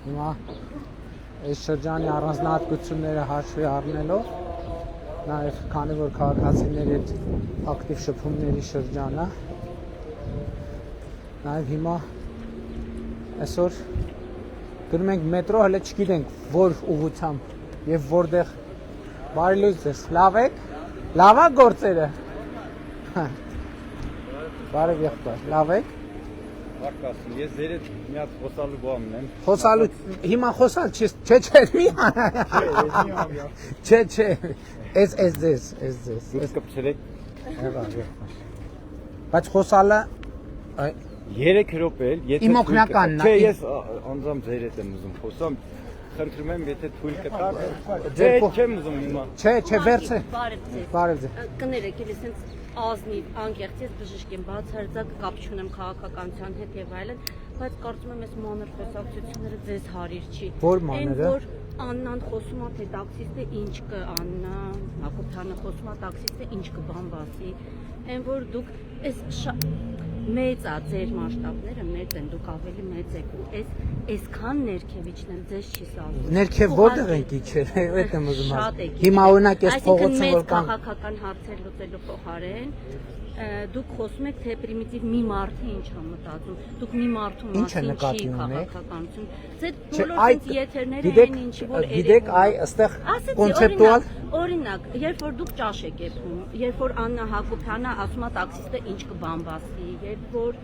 Հիմա այս շրջանի առանձնահատկությունները հաշվի առնելով, նաև քանի որ քաղաքացիների հետ ակտիվ շփումների շրջան է, նաև հիմա այսօր գնում ենք մետրո, հələ չգիտենք որ ուղղությամբ եւ որտեղ։ Բարի լույս ձեզ, լավ եք։ Լավ է գործերը։ Բարև եղբայր, լավ եք։ Վարկասին, ես ձերդ մի հատ խոսալու բան ունեմ։ Խոսալու, հիմա խոսալ չէ, մի Չէ, էս ձեզ։ Դուք կպչրեք։ Բայց խոսալը 3 րոպե էլ, եթե իմ օգնականն է։ Չէ, ես անձամբ ձերդ եմ ուզում խոսամ։ Խնդրում եմ, եթե թույլ կտաք։ Չէ, չեմ ուզում հիմա։ Չէ, վերցե։ Բարև ձեզ։ Կներեք, էլ ես ազնիվ, անկեղծ, ես բժիշկ եմ, բացարձակ կապ չունեմ քաղաքականության հետ եւ այլն, բայց կարծում եմ, այս մանր խոսակցությունները ձեզ հարիր չի։ Որ մանրը։ Որ Աննան խոսում է, թե տաքսիստը ինչ Աննա Հակոբյանը խոսում է, տաքսիստը ինչ կբան բասի, այն որ դուք այս մեծ է ձեր մասշտաբները, մեծ են, դուք ավելի մեծ եք ու այսքան ներքևիչն եմ, ձեզ չի սազում։ Ներքև որտեղ ենք իջել, այդ եմ ուզում ասել։ Հիմա օրինակ այս փողոցը որ կան քաղաքական հարցեր լուծելու փոխարեն դուք խոսում եք թե պրիմիտիվ մի մարդի ինչ է մտածում, դուք մի մարդու մասին չի քաղաքականություն։ Ձեր բոլոր այս եթերները են ինչի որ գիտեք այ այստեղ կոնցեպտուալ օրինակ, երբ որ դուք ճաշ եք եփում, երբ որ Աննա Հակոբյանը ասում է տաքսիստը ինչ կբան բասի, երբ որ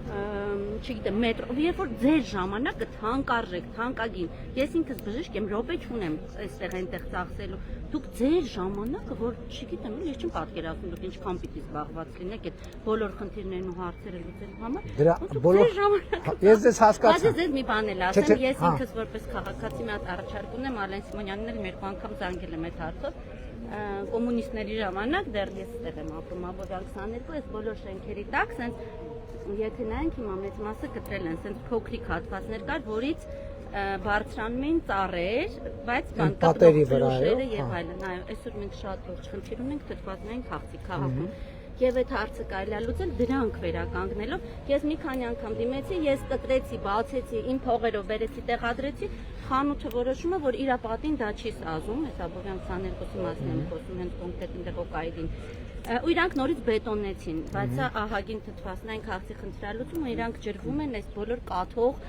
չգիտեմ, մետրո, երբ որ ձեր ժամանակը թանկարժեք, թանկագին, ես ինքս բժիշկ եմ, րոպե չունեմ այստեղ այնտեղ ծախսելու, դուք ձեր ժամանակը, որ չգիտեմ, ես չեմ պատկերացնում, դուք ինչքան պիտի զբաղված լինեք այդ բոլոր խնդիրներն ու հարցերը լուծելու համար, ձեր ժամանակը, ես ձեզ հասկացա, բայց ես մի բան էլ ասեմ, ես ինքս որպես քաղաքացի մի հատ առաջարկ ունեմ, Ալեն Սիմոնյանին էլ մի երկու անգամ զանգել եմ այդ հարցով, կոմունիստների ժամանակ դեռ ես այդտեղ եմ ապրում, Աբովյան 22, այս բոլոր շենքերի տակ, սենց եթե նայենք հիմա մեծ մասը կտրել են, սենց փոքրիկ հատվածներ կար, որից բարձրանում էին ծառեր, բայց պատերի վրա եւ այլն, այո, այսօր մենք շատ լուրջ խնդիր ունենք թթվածնային քաղցի քաղաքում։ Եվ այդ հարցը կարելի է լուծել դրանք վերականգնելով։ Ես մի քանի անգամ դիմեցի, ես կտրեցի, բացեցի, իմ փողերով բերեցի, տեղադրեցի, խանութը որոշում է, որ իր պատին դա չի սազում, այս Աբովյան 22-ի մասին եմ խոսում, հենց կոնկրետ այնտեղ օկայդին։ Ու իրանք նորից բետոնեցին, բայց սա ահագին թթվածնային քաղցի խնդրալուծում ու իրանք ջրվում են այս բոլոր կաթող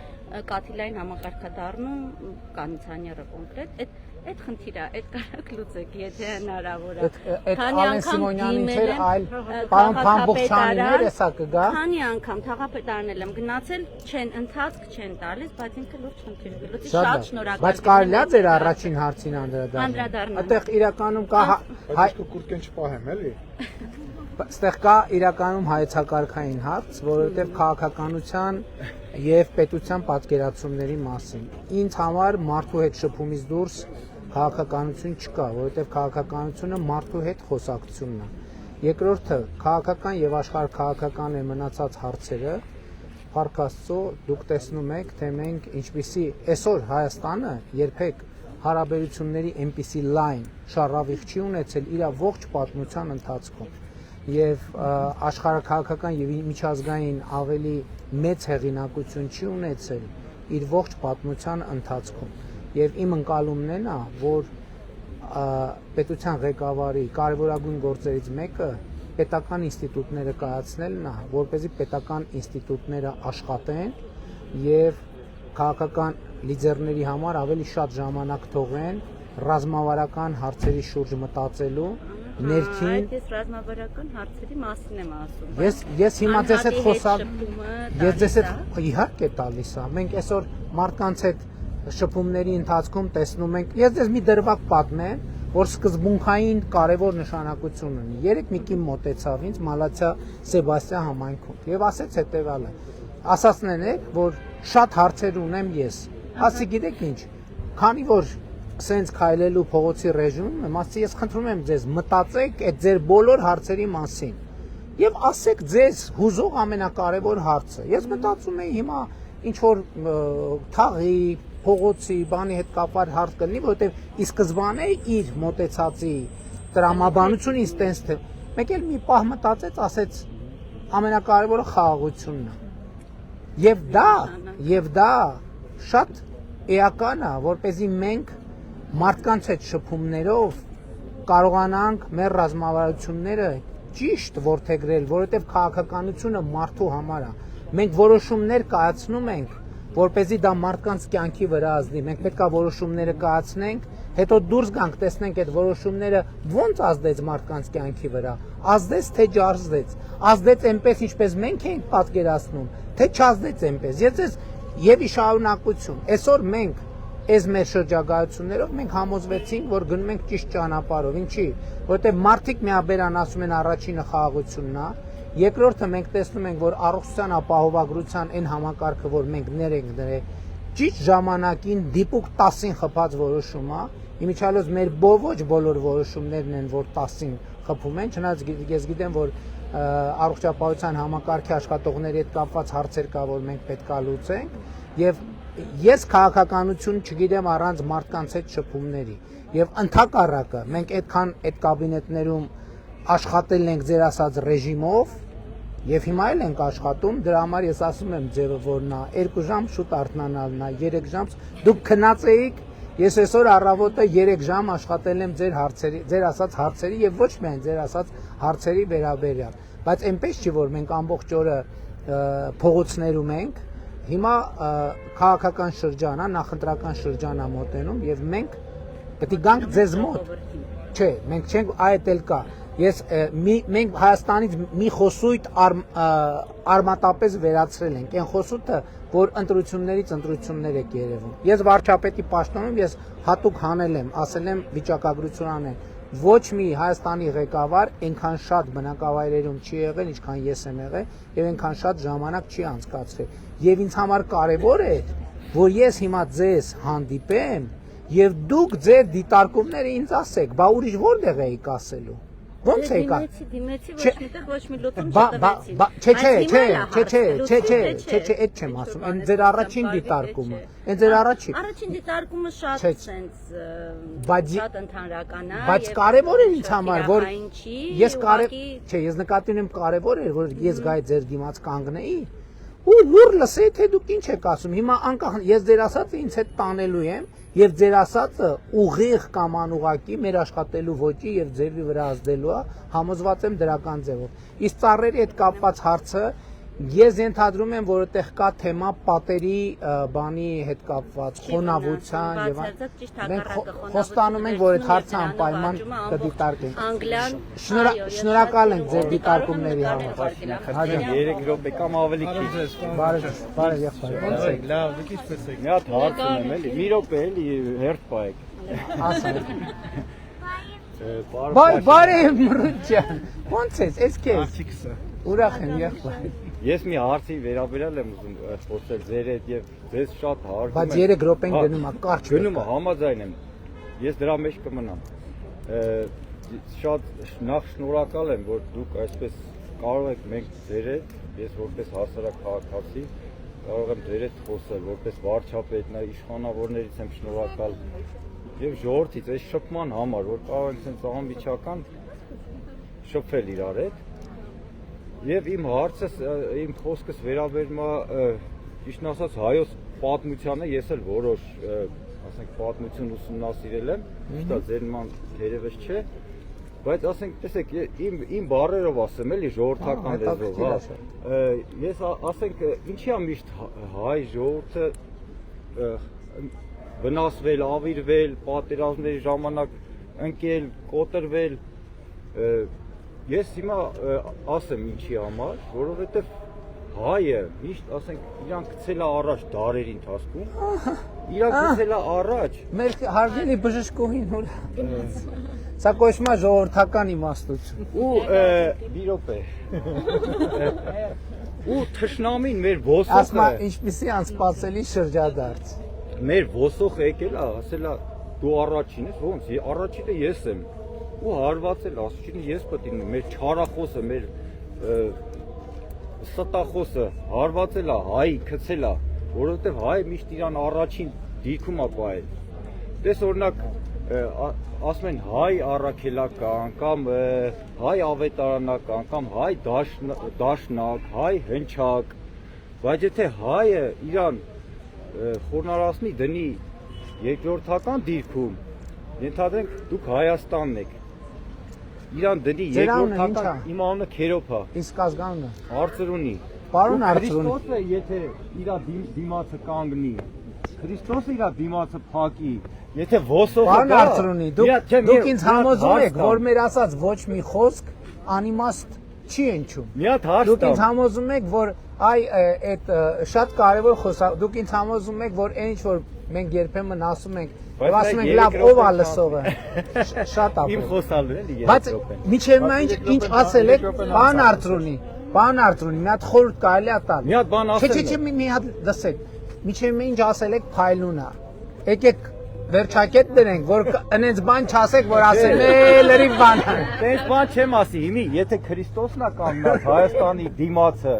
կաթիլային համակարգադառնում կանցանյարը կոնկրետ այդ խնդիրը, այդ կարակ լուծեք, եթե հնարավոր է։ Այդ Ալեն Սիմոնյանին չէր, այլ պարոն Փամբուխչյանին էսա կգա։ Քանի անգամ թաղապետարն եմ գնացել, չեն ընթացք չեն տալիս, բայց ինքը լուրջ խնդիր կլուծի, շատ շնորհակալ։ Բայց կարելի է ձեր առաջին հարցին անդրադառնալ։ Այդտեղ իրականում կա հայ կուրկեն չպահեմ, էլի։ Այստեղ կա իրականում հայեցակարգային հարց, որովհետև քաղաքականության եւ պետության պատկերացումների մասին։ Ինձ համար մարդու հետ շփումից դուրս քաղաքականություն չկա, որովհետև քաղաքականությունը մարդու հետ խոսակցությունն է։ Երկրորդը, քաղաքական եւ աշխարհքաղաքական է մնացած հարցերը, Փառք Աստծո, դուք տեսնում եք, թե մենք ինչպիսի այսօր Հայաստանը երբեք հարաբերությունների այնպիսի լայն շարավիղ չի ունեցել իր ողջ պատմության ընթացքում։ Եվ աշխարհաքաղաքական եւ միջազգային ավելի մեծ հեղինակություն չի ունեցել իր ողջ պատմության ընթացքում։ Եվ իմ ընկալումն է նա, որ պետության ղեկավարի կարևորագույն գործերից մեկը պետական ինստիտուտները կայացնելն է, որպեսզի պետական ինստիտուտները աշխատեն եւ քաղաքական լիդերների համար ավելի շատ ժամանակ թողեն ռազմավարական հարցերի շուրջ մտածելու ներքին Այս ռազմավարական հարցերի մասին եմ ասում։ Ես հիմա ձեզ հետ խոսալ, ես ձեզ հետ իհարկե տալիս եմ։ Մենք այսօր մարդկանց հետ շփումների ընթացքում տեսնում ենք, ես ձեզ մի դրվագ պատմեմ, որ սկզբունքային կարևոր նշանակություն ունի։ Երեք մի կին մոտեցավ ինձ Մալացիա Սեբաստիա համայնքում եւ ասեց հետեւյալը. ասացնեն եք, որ շատ հարցեր ունեմ ես։ Ասի գիտեք ինչ, քանի որ սենց քայլելու փողոցի ռեժիմում եմ, ասի ես խնդրում եմ ձեզ մտածեք այդ ձեր բոլոր հարցերի մասին եւ ասեք ձեզ հուզող ամենակարևոր հարցը։ Ես մտածում եի հիմա ինչ որ թաղի, փողոցի, բանի հետ կապված հարց կլինի, որովհետեւ ի սկզբանե իր մոտեցածի տրամաբանությունը ինձ տենց թե մեկ էլ մի պահ մտածեց, ասեց ամենակարևորը խաղաղությունն է։ Եվ դա շատ էական է, որպեսզի մենք մարդկանց հետ շփումներով կարողանանք մեր ռազմավարությունները ճիշտ որդեգրել, որովհետև քաղաքականությունը մարդու համար է։ Մենք որոշումներ կայացնում ենք, որպեսզի դա մարդկանց կյանքի վրա ազդի։ Մենք պետք է որոշումները կայացնենք, հետո դուրս գանք, տեսնենք այդ որոշումները ոնց ազդեց մարդկանց կյանքի վրա։ Ազդեց թե չազդեց։ Ազդեց այնպես, ինչպես մենք էինք պատկերացնում, թե չազդեց այնպես։ Եվ ի շարունակություն, այսօր մենք այս մեր շրջագայություններով մենք համոզվեցինք, որ գնում ենք ճիշտ ճանապարհով։ Ինչի՞, որովհետև մարդիկ միաբերան ասում են առաջինը խաղաղությունն է, երկրորդը մենք տեսնում ենք, որ առողջության ապահովագրության այն համակարգը, որ մենք ներենք դրե, ճիշտ ժամանակին դիպուկ 10-ին խփած որոշում է, իմիջիալոց մեր ոչ բոլոր որոշումներն են, որ 10-ին խփում են, չնայած ես գիտեմ, որ առողջապահության համակարգի աշխատողների հետ կապված հարցեր կա, որ մենք պետք է լուծենք, եւ ես քաղաքականություն չգիտեմ առանց մարդկանց հետ շփումների եւ ընդհակառակը մենք այդքան այդ կաբինետներում աշխատել ենք ձեր ասած ռեժիմով եւ հիմա էլ ենք աշխատում դրա համար ես ասում եմ ձևը որն է 2 ժամ շուտ արթնանալն է 3 ժամ դուք քնած էիք ես այսօր առավոտը 3 ժամ աշխատել եմ ձեր ասած հարցերի եւ ոչ միայն ձեր ասած հարցերի վերաբերյալ բայց այնպես չի որ մենք ամբողջ օրը փողոցներում ենք Հիմա քաղաքական շրջան է, նախընտրական շրջան է մոտենում եւ մենք պետք է գանք ձեզ մոտ։ Չէ, մենք չենք այդ էլ կա։ Մենք Հայաստանից մի խոսույթ արմատապես վերացրել ենք։ Այն խոսույթը, որ ընտրություններից ընտրություններ եք երևում։ Ես վարչապետի պաշտոնում ես հատուկ հանել եմ, ասել եմ վիճակագրություն անեն։ Ոչ մի Հայաստանի ղեկավար այնքան շատ բնակավայրերում չի եղել, ինչքան ես եմ եղել, եւ այնքան շատ ժամանակ չի անցկացրել։ Եվ ինձ համար կարևոր է, որ ես հիմա ձեզ հանդիպեմ եւ դուք ձեր դիտարկումները ինձ ասեք, բա ուրիշ որտեղ եք ասելու։ Ոնց եք։ Դիմեցի ոչ միտեղ ոչ մի լուծում չէ, այդ չեմ ասում, այն ձեր առաջին դիտարկումը։ Այն ձեր առաջին դիտարկումը շատ սենց շատ ընդհանրական է։ Բայց կարևոր է ինձ համար, որ ես նկատի ունեմ կարևոր է, որ ես գայի ձեր դիմաց կանգնեի ու լուր լսեի, թե դուք ինչ եք ասում։ Հիմա անկախ ես ձեր ասածը ինձ հետ տանելու եմ եւ ձեր ասածը ուղիղ կամ անուղակի մեր աշխատելու ոճի եւ ձևի վրա ազդելու է, համոզված եմ դրական ձևով։ Իսկ ծառերի հետ կապված հարցը ես ենթադրում եմ, որ այդտեղ կա թեմա պատերի բանի հետ կապված, խոնավության եւ մենք խոստանում ենք, որ այդ հարցը անպայման կդիտարկենք։ Անգլիան Շնորհակալ ենք ձեր դիտարկումների համար։ 3 րոպե կամ ավելի քիչ։ Բարև եղբայր, ո՞նց եք։ Լավ, դուք ինչպես եք։ Մի հատ հարց ունեմ էլի, մի րոպե էլի հերթ պայեք։ Ասեք։ Բարև Բարև Մրուջան։ Ո՞նց ես, ես քեզ։ Աղջիկս։ Ուրախ եմ եղբայր։ Ես մի հարցի վերաբերյալ եմ ուզում խոսել ձեր հետ եւ ձեզ շատ հարգում եմ։ Բայց 3 րոպեն գնում է, կարճ։ Գնում է, համաձայն եմ։ Ես դրա մեջ կմնամ։ Շատ շնորհակալ եմ, որ դուք այսպես կարող եք մենք ձեր հետ, ես որպես հասարակ քաղաքացի կարող եմ ձեր հետ խոսել, որպես վարչապետ, նա իշխանավորներից եմ շնորհակալ եւ ժողովրդից այս շփման համար, որ կարող ենք sense անմիջական շփվել իրար հետ։ Եվ իմ հարցս, իմ խոսքս վերաբերում է ճիշտն ասած հայոց պատմությանը, ես էլ որոշ, ասենք, պատմություն ուսումնասիրել եմ, ճիշտ է, ձեր նման երևս չէ, բայց ասենք, տեսեք, իմ բառերով ասեմ, էլի ժողովրդական լեզվով, ես ասենք, ինչի է միշտ հայ ժողովուրդը վնասվել, ավիրվել, պատերազմների ժամանակ ընկել, կոտրվել, Ես հիմա ասեմ ինչի համար, որովհետև հայը միշտ ասենք իրանք գցել է առաջ դարերի ընթացքում, իրանք գցել է առաջ։ Մեր հարգելի բժշկուհին ուր։ Սա կոչվում է ժողովրդական իմաստություն։ Ու մի րոպե։ Ու թշնամին մեր ոսողը։ Ասма ինչպեսի անսպասելի շրջադարձ։ Մեր ոսողը եկել է, ասել է դու առաջին ես, ոնց, առաջինը ես եմ։ Ու հարվածել ասուչին ես պետք է մեր չարախոսը, մեր ստախոսը հարվածել է, հայ գցել է, որովհետև հայ միշտ իրան առաջին դիրքում է պահել։ Տես օրինակ ասում են հայ առաքելական կամ հայ ավետարանական կամ հայ դաշնակ, հայ հնչակ, բայց եթե հայը իրան խորնարացնի դնի երկրորդական դիրքում, ենթադրենք դուք Հայաստանն եք, իրան դնի երկրորդական, իմ անունը Քերոփ է, Իսկ ազգանունը։ Արծրունի, Պարոն Արծրունի։ Քրիստոսը եթե իրա դիմացը կանգնի, Քրիստոսը իրա դիմացը փակի, եթե ոսողը Պարոն Արծրունի, դուք ինձ համոզում եք, որ մեր ասած ոչ մի խոսք անիմաստ չի հնչում։ մի հատ հարց Դուք ինձ համոզում եք, որ այդ շատ կարևոր խոսա, դուք ինձ համոզում եք, որ այն ինչ որ մենք երբեմն ասում ենք, ասում ենք լավ ով է լսողը։ Շատ իմ ապրել։ խոսալու էլի Բայց միջև ինչ ասել եք, պարոն Արծրունի, մի հատ խորհուրդ կարելի է տալ։ Մի հատ բան ասել Չէ, մի հատ լսեք։ Միջև ինչ ասել եք փայլուն է։ Եկեք վերջակետ դրենք, որ այնց բան չասեք, որ ասել լրիվ բան է։ Տենց բան չեմ ասի, հիմի եթե Քրիստոսն է կանգնած Հայաստանի դիմացը,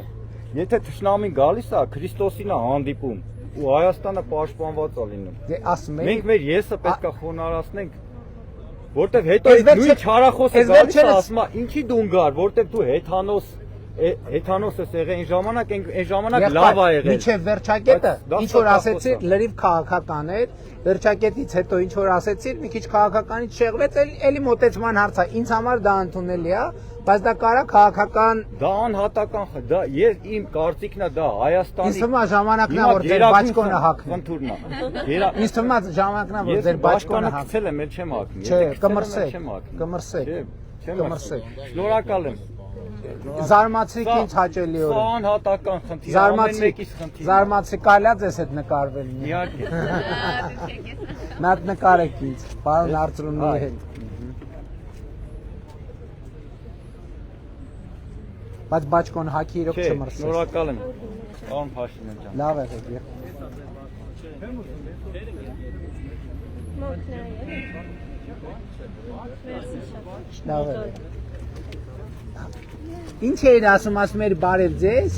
եթե թշնամին գալիս է, Քրիստոսին է հանդիպում ու Հայաստանը պաշտպանված է լինում։ Դե ասում եք։ Մենք մեր եսը պետք է խոնարհացնենք, որտեվ հետո նույն չարախոսը գալիս է ասում է, ինչի դու գար, որտեվ դու հեթանոս ես եղել, այն ժամանակ լավ է եղել։ Միջև վերջակետը ինչ որ ասեցիր, լրիվ քաղաքական էր, վերջակետից հետո ինչ որ ասեցիր, մի քիչ քաղաքականից շեղվեց, էլի մոտեցման հարց է։ Ինձ համար դա ընդունելի է, բայց դա կարա քաղաքական դա անհատական, դա ես իմ կարծիքն է, դա Հայաստանի Ինձ թվում է ժամանակն է, որ ձեր բաճկոնը հագնի։ Խնդուրն է։ Ինձ թվում է ժամանակն է, որ ձեր բաճկոնը հագնի։ Քցել եմ, չեմ հագնի։ Չէ, կմրսեք։ Շնորհակալ եմ։ Զարմացրիք ինձ հաճելիորեն։ Սա անհատական խնդիր, ամեն մեկից խնդիր։ Զարմացրիք, կարելի է ձեզ հետ նկարվել։ Իհարկե։ Նա նկարեք ինձ, պարոն Արծրունի հետ։ Բայց բաճկոն հագի իրոք չմրսեք։ Շնորհակալ եմ, պարոն Փաշինյան ջան։ Լավ եղեք։ Լավ եղեք։ Ինչ էր ասում էր բարև ձեզ։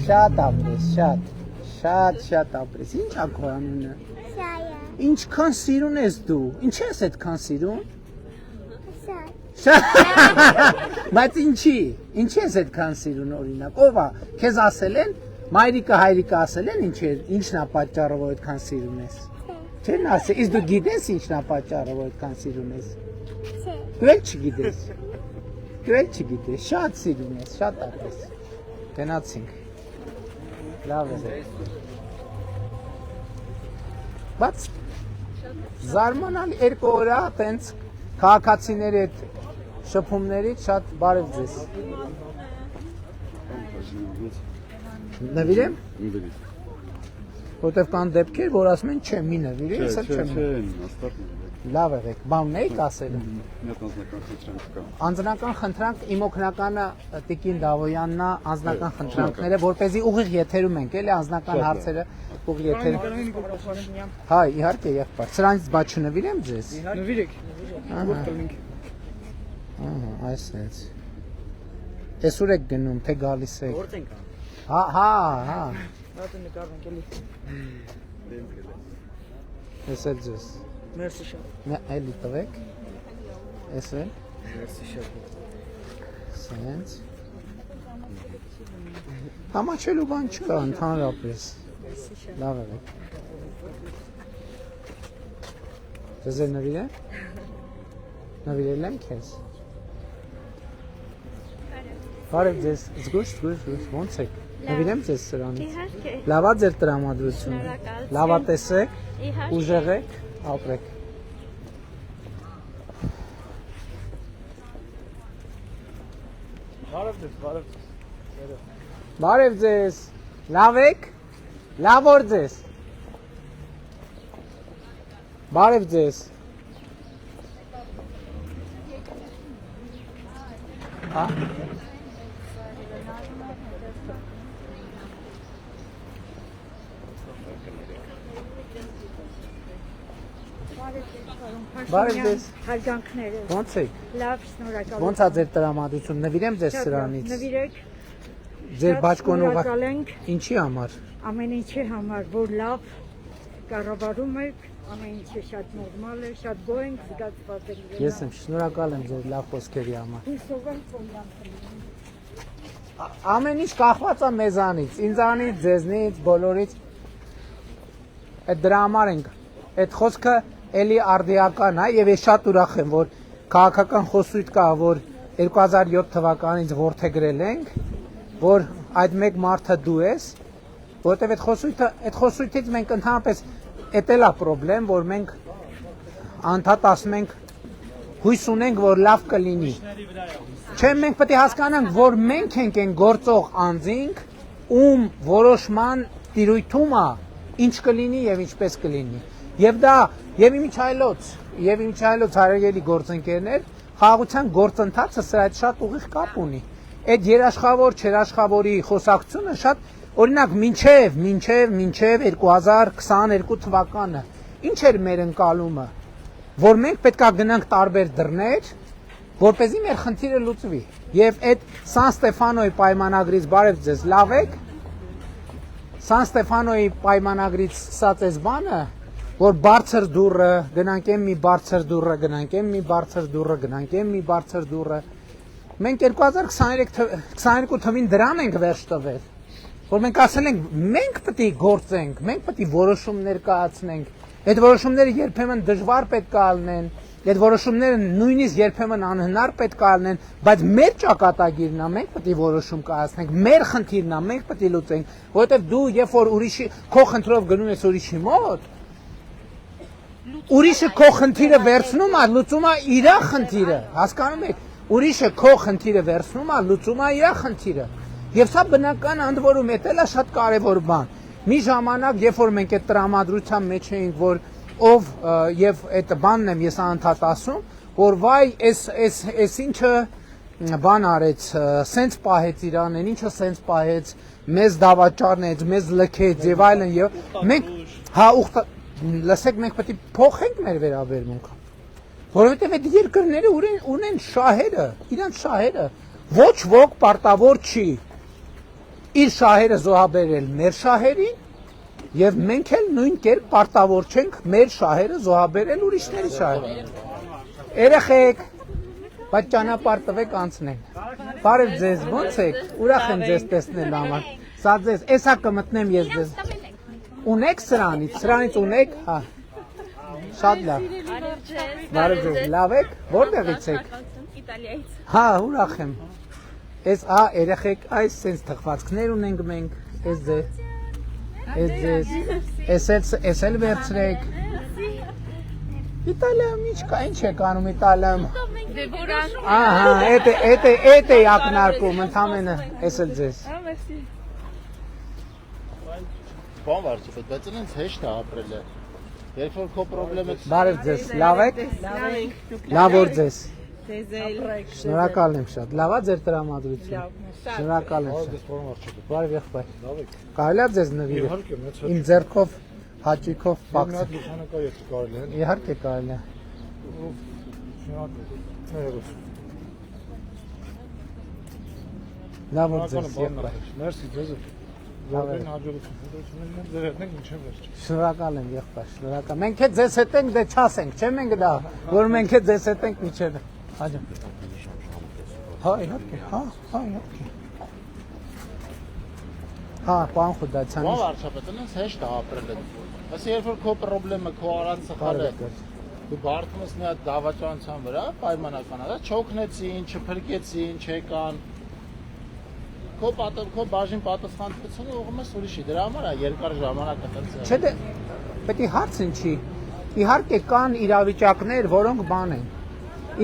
Շատ ապրես, շատ ապրես։ Ինչ ա քո անունը։ Շայա։ Ինչքան սիրուն ես դու։ Ինչ ես այդքան սիրուն։ Շատ։ Բայց ինչի։ Ինչ ես այդքան սիրուն օրինակ։ Ով է։ Քեզ ասել են, մայրիկը հայրիկը ասել են ինչն է պատճառը որ այդքան սիրուն ես։ Չեն ասել, իսկ դու գիտես ինչն է պատճառը որ այդքան սիրուն ես։ Չէ։ Դու էլ չգիտես։ Դու էլ չգիտես, շատ սիրուն ես, շատ ապրես։ Գնացինք։ Լավ է։ Բայց զարմանալ երկու օր է, տենց քաղաքացիների հետ շփումներից շատ բարև ձեզ։ Նվիրեմ։ Որտեվ կան դեպքեր, որ ասում են չէ, մի նվիրի, ես էլ չեմ։ Լավ եղեք, բանն էիք ասել։ Անձնական խնդրանք իմ օգնականը Տիկին Դավոյանն է, անձնական խնդրանքները, որպեսզի ուղիղ եթերում ենք, էլի անձնական հարցերը ուղիղ եթերում։ Հայ, իհարկե, եղբայր։ Սրանից բաց չնվիրեմ ձեզ։ Նվիրեք։ Որ տոնենք։ Ահա, այսպես։ Այսօր եք գնում, թե գալիս եք։ Որտե՞ն կան։ Հա։ Հատը նկարվենք էլի։ Ես էլ ձեզ։ Մերսի շատ։ Էլի տվեք։ Ես էլ։ Մերսի շատ։ Սենց։ Համաչելու բան չկա, ընդհանրապես։ Լավ եղեք։ Ձեզ էլ նվիրեմ։ Նվիրել եմ քեզ։ Բարև ձեզ, զգույշ, ոնց եք։ Նվիրեմ ձեզ սրանից։ Իհարկե։ Լավա ձեր տրամադրությունը։ Շնորհակալություն։ Լավա տեսեք, Իհարկե։ ուժեղեք, ապրեք։ Բարև ձեզ։ Լավ եք։ Լավ օր ձեզ։ Բարև ձեզ։ Հա։ Բարև ձեզ։ Հարգանքները։ Ոնց եք։ Լավ, շնորհակալ։ Ոնց է ձեր տրամադրությունը։ Նվիրեմ ձեզ սրանից։ Նվիրեք։ Ձեր բաճկոնը շնորհակալ ենք ինչի համար։ ամեն ինչի համար, որ լավ կառավարում եք ամեն ինչը շատ նորմալ է, շատ գոհ ենք զգացված ենք։ Ես եմ շնորհակալ եմ ձեր լավ խոսքերի համար։ Հույսով եմ կոնյակը։ Ամեն ինչ կախված է մեզանից, ինձանից, ձեզնից, բոլորից։ Այդ դրա համար ենք։ Այդ խոսքը էլի արդիական է եւ ես շատ ուրախ եմ, որ քաղաքական խոսույթ կա, որ 2007 թվականից որդեգրել ենք, որ այդ մեկ մարդը դու ես, որտեվ այդ խոսույթից մենք ընդհանրապես էտել է պրոբլեմ, որ մենք անդադ ասում ենք հույս ունենք, որ լավ կլինի։ Չէ, մենք պետք է հասկանանք, որ մենք ենք այն գործող անձինք, ում որոշման տիրույթում է ինչ կլինի եւ ինչպես կլինի։ Եվ դա եւ իմիջայլոց հարելի գործընկերներ, խաղաղության գործընթացը սրա հետ շատ ուղիղ կապ ունի։ Այդ երաշխավոր, չերաշխավորի խոսակցությունը շատ օրինակ մինչև 2022 թվականը ինչ էր մեր ընկալումը, որ մենք պետք է գնանք տարբեր դռներ, որպեսզի մեր խնդիրը լուծվի։ Եվ այդ Սան Ստեֆանոյի պայմանագրից բարև ձեզ, լավ եք։ Սան Ստեֆանոյի պայմանագրից ասած այս բանը, որ բարձր դուռը, գնանք մի բարձր դուռը, գնանք մի բարձր դուռը, գնանք մի բարձր դուռը։ Մենք 2022 թվին դրան ենք վերջ տվել, որ մենք ասել ենք, մենք պետք է գործենք, մենք պետք է որոշումներ կայացնենք, այդ որոշումները երբեմն դժվար պետք է լինեն, այդ որոշումները նույնիսկ երբեմն անհնար պետք է լինեն, բայց մեր ճակատագիրն է, մենք պետք է որոշում կայացնենք, մեր խնդիրն է, մենք պետք է լուծենք, որովհետև դու երբ որ ուրիշի քո խնդրով գնում ես ուրիշի մոտ, ուրիշը քո խնդիրը վերցնում է, լուծում է իր խնդիրը, հասկանում եք, ուրիշը քո խնդիրը վերցնում է, լուծում է իր խնդիրը։ Եվ սա բնական ընդ որում էտել է շատ կարևոր բան։ Մի ժամանակ, երբ որ մենք այդ տրամադրության մեջ էինք, որ ով եւ այդ բանն եմ ես անդադ ասում, որ վայ, էս ինչը բան արեց, սենց պահեց Իրանեն, ինչը սենց պահեց, մեզ դավաճառնեց, մեզ լքեց եւ այլն եւ մենք լսեք, մենք պետք է փոխենք մեր վերաբերմունքը, որովհետև այդ երկրները ունեն շահերը, իրանց շահերը, ոչ ոք պարտավոր չի իր շահերը զոհաբերել մեր շահերին եւ մենք էլ նույն կերպ պարտավոր չենք մեր շահերը զոհաբերել ուրիշների շահերին։ Երեխեք, բայց ճանապարհ տվեք անցնենք։ Բարև ձեզ, ո՞նց եք։ Ուրախ եմ ձեզ տեսնել համար։ Սա ձեզ, էսա կմտնեմ ես ձեզ։ Ունեք սրանից ունեք, հա, շատ լավ, բարև ձեզ, լավ եք, որտեղից եք, Իտալիայից, հա, ուրախ եմ, ես երեխեք այս սենց թխվածքներ ունենք մենք, ես էլ վերցրեք, Իտալիայում ինչ կա, ինչ եք անում Իտալիայում, ահա, էտ է ակնարկում, ընդամենը, ես էլ ձեզ, Բան վարչապետ, բայց ինձ հեշտ է ապրել է։ Երբ որ քո պրոբլեմը բարև ձեզ, լավ եք, լավ որ ձեզ, շնորհակալ եմ շատ, լավ է ձեր տրամադրությունը, շնորհակալ եմ շատ, բարև եղբայր, կարելի է ձեզ նվիրել, իմ ձեռքով, հաճույքով պակցել, իհարկե կարելի է, լավ որ ձեզ, եղբայր, շնորհակալ եմ եղբայր, շնորհակալ։ Մենք էլ ձեզ հետ ենք, դե չասենք, չէ՞ մենք դա, որ մենք էլ ձեզ հետ ենք միջև։ Հա, իհարկե, հա, իհարկե։ Հա, պարոն Խուդացյան։ Բան վարչապետ, ինձ հեշտ է ապրել է։ Ասի երբ որ քո պրոբլեմը, քո արած սխալը, դու բարդում ես մի հատ դավաճանության վրա, պայմանական է, չօգնեցին, չփրկեցին, չեկան։ Քո բաժին պատասխանատվությունը ուղղում ես ուրիշի, դրա համար է երկար ժամանակ այդպես։ Չէ՞ դե պետք է հարց ինչի։ Իհարկե կան իրավիճակներ, որոնք բան են։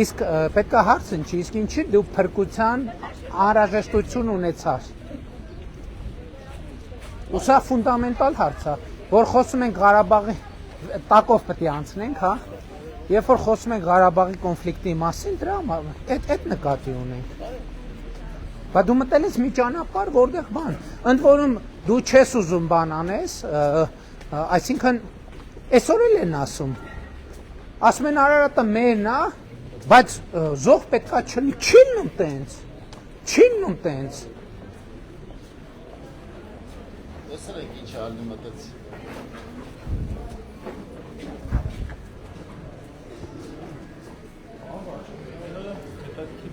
Իսկ պետք է հարց ինչի, իսկ ինչի դու փրկության անհրաժեշտություն ունեցար։ Ու սա ֆունդամենտալ հարց է, որ խոսում ենք Ղարաբաղի տակով պետք է անցնենք, հա։ Երբ որ խոսում ենք Ղարաբաղի կոնֆլիկտի մասին, դրա այդ նկատի ունենք։ Բայց դու մտել ես մի ճանապարհ, որտեղ բան, ընդ որում դու չես ուզում բան անես, այսինքն այսօր էլ են ասում են Արարատը մերն է, բայց զոհ պետքա չլինի, չի լինում տենց։ Տեսեք ինչ ալնի մտած։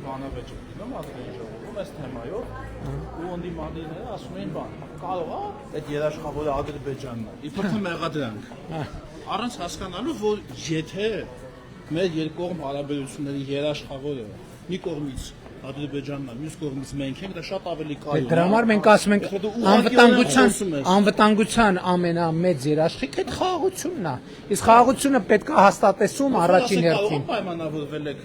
բանավեճը դիմում ազգային ժողովում այս թեմայով ու ընդդիմանիները ասում էին բան կարող է այդ երաշխավորը Ադրբեջանն է իբր թե մեղադրանք առանց հասկանալու որ եթե մեր երկկողմ հարաբերությունների երաշխավորը մի կողմից Ադրբեջանն է մյուս կողմից մենք ենք դա շատ ավելի կայուն է դրա համար մենք ասում ենք անվտանգության ամենամեծ երաշխիքը այդ խաղաղությունն է իսկ խաղաղությունը պետք է հաստատեսում առաջին հերթին պայմանավորվել եք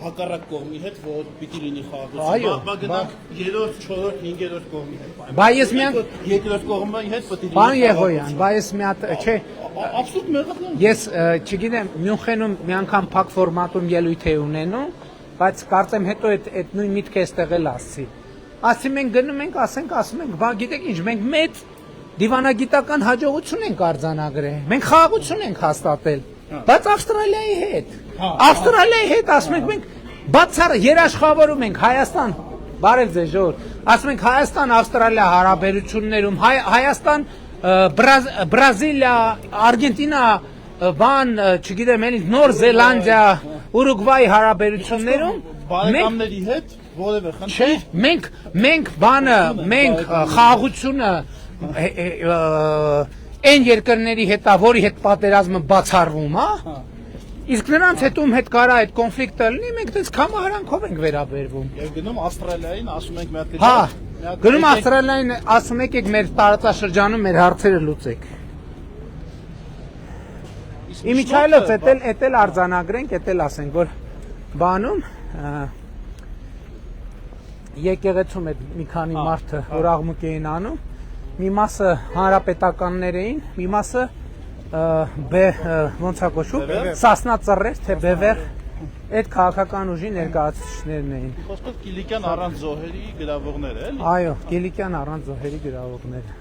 հակառակ կողմի հետ որ պիտի լինի Այո, խաղաղություն բա գնանք 3-րդ, 4-րդ, 5-րդ կողմի հետ Բա ես միան երկրորդ կողմի հետ պետք է լինի Պարոն Եղոյան, բա ես մի հատ չէ Absolut մեղադրանք ես չգիտեմ Մյունխենում մի անգամ փակ ֆորմատում ելույթ է ունենում բայց կարծեմ հետո այդ նույն միտքը էստեղ էլ ասցի ասի մենք գնում ենք ասում ենք բա գիտեք ինչ մենք մեծ դիվանագիտական հաջողություն ենք արձանագրել մենք խաղաղություն ենք հաստատել բայց Ավստրալիայի հետ ասում ենք մենք բացառ երաշխավորում ենք Հայաստան բարև ձեզ ժողովուրդ ասում ենք Հայաստան Ավստրալիա հարաբերություններում Հայաստան Բրազիլիա Արգենտինա բան չգիտեմ էլի Նոր Զելանդիա Ուրուգվայի հարաբերություններում բարեկամների հետ որևէ խնդիր մենք խաղաղությունը այն երկրների հետ որի հետ պատերազմը բացառվում հա իսկ նրանց հետում հետ կարա այդ կոնֆլիկտը լինի մենք դες կամահարանքով ենք վերաբերվում եւ գնում Ավստրալիային ասում ենք մի հատ հա գնում Ավստրալիային ասում եք մեր տարածաշրջանում մեր հարցերը լուծեք Իմիջայլոց էտել արձանագրենք էտել ասենք որ բանում եկեղեցում այդ մի քանի մարդը որ աղմուկ էին անում մի մասը հանրապետականներ էին մի մասը ոնց է կոչվում Սասնա ծռեր թե Բևեր այդ քաղաքական ուժի ներկայացուցիչներն էին Խոսքով Կիլիկյան առանց զոհերի գրավողները էլի Այո Կիլիկյան առանց զոհերի գրավողները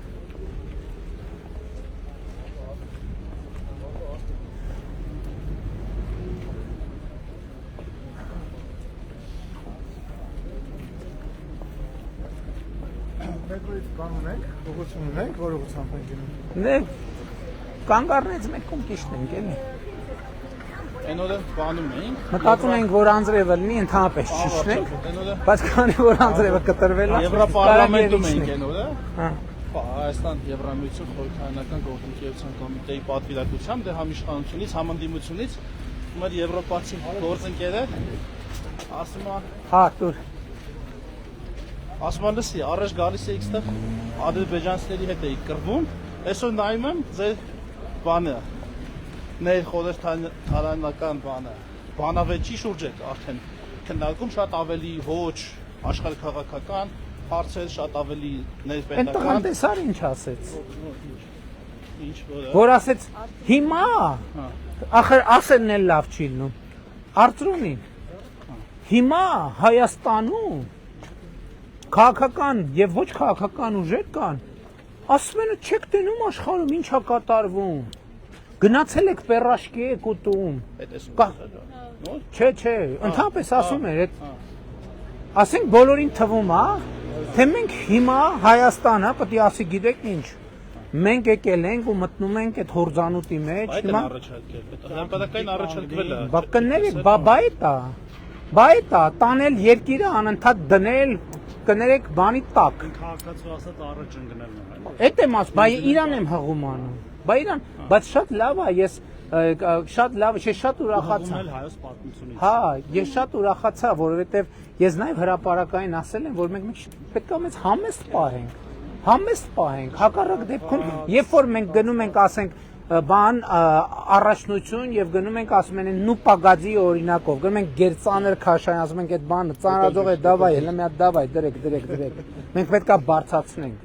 Մետրոից կանում ենք, ուղղություն ունենք, որ ուղղությամբ ենք գնում։ Դե կանգ առնեց մենք ում ճիշտ ենք էլի Այն օրը բանում էինք Մտածում ենք որ անձրևը լինի ընդհանրապես ճիշտ ենք բայց քանի որ անձրևը կտրվել է Եվրոպարլամենտում էինք այն օրը Հա Հայաստան Եվրամիություն խորհրդարանական գործընկերության կոմիտեի պատվիրակությամբ դե համիշխանությունից համանդիմությունից մեր եվրոպացի գործընկերը ասում է Հա դուր ասում է լսի առաջ գալիս էիք ստեղ ադրբեջանցիների հետ էիք կռվում այսօր նայում եմ ձեր բանը ներ խորհրդարանական բանը բանավեճի շուրջ եք արդեն քննարկում շատ ավելի ոչ աշխարհքաղաքական հարցեր շատ ավելի ներպետական Այդ տղան տեսար ինչ ասեց ինչ որ ասեց հիմա ախր ասելն էլ լավ չի լինում Արծրունին հիմա Հայաստանում քաղաքական եւ ոչ քաղաքական ուժեր կան ասում են չեք տենում աշխարհում ինչա կատարվում գնացել եք պերաշկի եք ուտում չէ ընդհանրապես ասում էր այդ ասենք բոլորին թվում է թե մենք հիմա Հայաստանը պետք է ասի գիտեք ինչ մենք եկել ենք ու մտնում ենք այդ հորձանուտի մեջ հիմա հրապարակային առաջարկվել է բա կներեք բա էտա տանել երկիրը անընդհատ դնել կներեք բանի տակ քաղաքացու ասած առաջ ընկնելն է Էդ եմ ասում, բա իրան եմ հղում անում։ Բա իրան, բայց շատ լավ է, ես շատ լավ, ես շատ ուրախացա։ հայոց պատմությունից։ Հա, ես շատ ուրախացա, որովհետև ես նաև հրապարակային ասել եմ, որ մենք պետք է մեծ համեստ պահենք։ Համեստ պահենք, հակառակ դեպքում, երբ որ մենք գնում ենք, ասենք, բան առաջնություն եւ գնում ենք ասում են նուպագադի օրինակով գնում ենք գերծաներ քաշային ասում ենք այդ բանը ծանրաձող է դավայ հələ մի հատ դավայ դրեք մենք պետքա բարձացնենք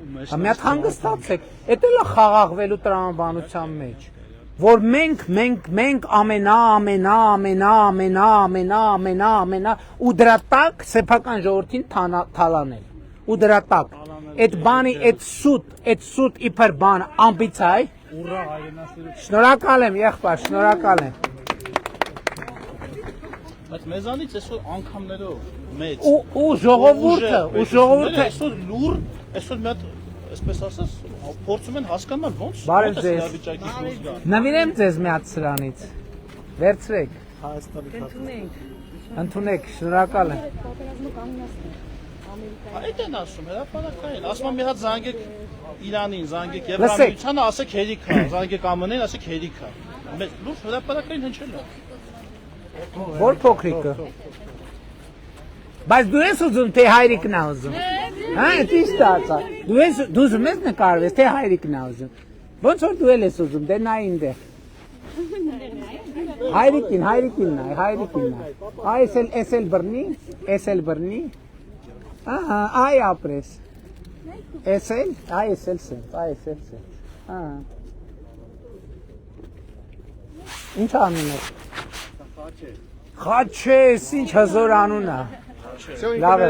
մի հատ հանգստացեք էդ էլ է խաղաղվելու տրամաբանության մեջ որ մենք ամենա ու դրա տակ սեփական ժողովրդին թալանել ու դրա տակ այդ բանի այդ սուտ իբր բան ամբիցիա Ուրա հայրենասիրություն։ Շնորհակալ եմ, եղբայր, շնորհակալ եմ։ Բայց մեզանից այսօր անգամներով մեծ ու ժողովուրդը այսօր լուր, այսօր մի հատ, այսպես ասած, փորձում են հասկանալ ոնց Բարև ձեզ։ վիճակի դուրս գա։ Նվիրեմ ձեզ մի հատ սրանից։ Վերցրեք։ Հայաստանի Ընդունեք, շնորհակալ եմ։ Այդ են ասում, հրապարակային։ Ասում եմ մի հատ զանգեք Իրանին, զանգեք Եվրամիությանը, ասեք հերիք է, զանգեք ԱՄՆ-ին, ասեք հերիք է։ Լուրջ հրապարակային հնչել է։ Որ փոքրիկը։ Բայց դու ես ուզում թե հայրիկն է ուզում։ Հա, ճիշտ ասա։ Դու ուզում ես նկարվես թե հայրիկն է ուզում։ Ոնց որ դու ես ուզում, դե նա ինձ։ Հայրիկին նայ։ Այսել բռնի։ Ահա, այ ապրես։ Էսել սեր։ Հա։ Ինչ անուն է։ Խաչես, ինչ հզոր անուն է։ Լավ է,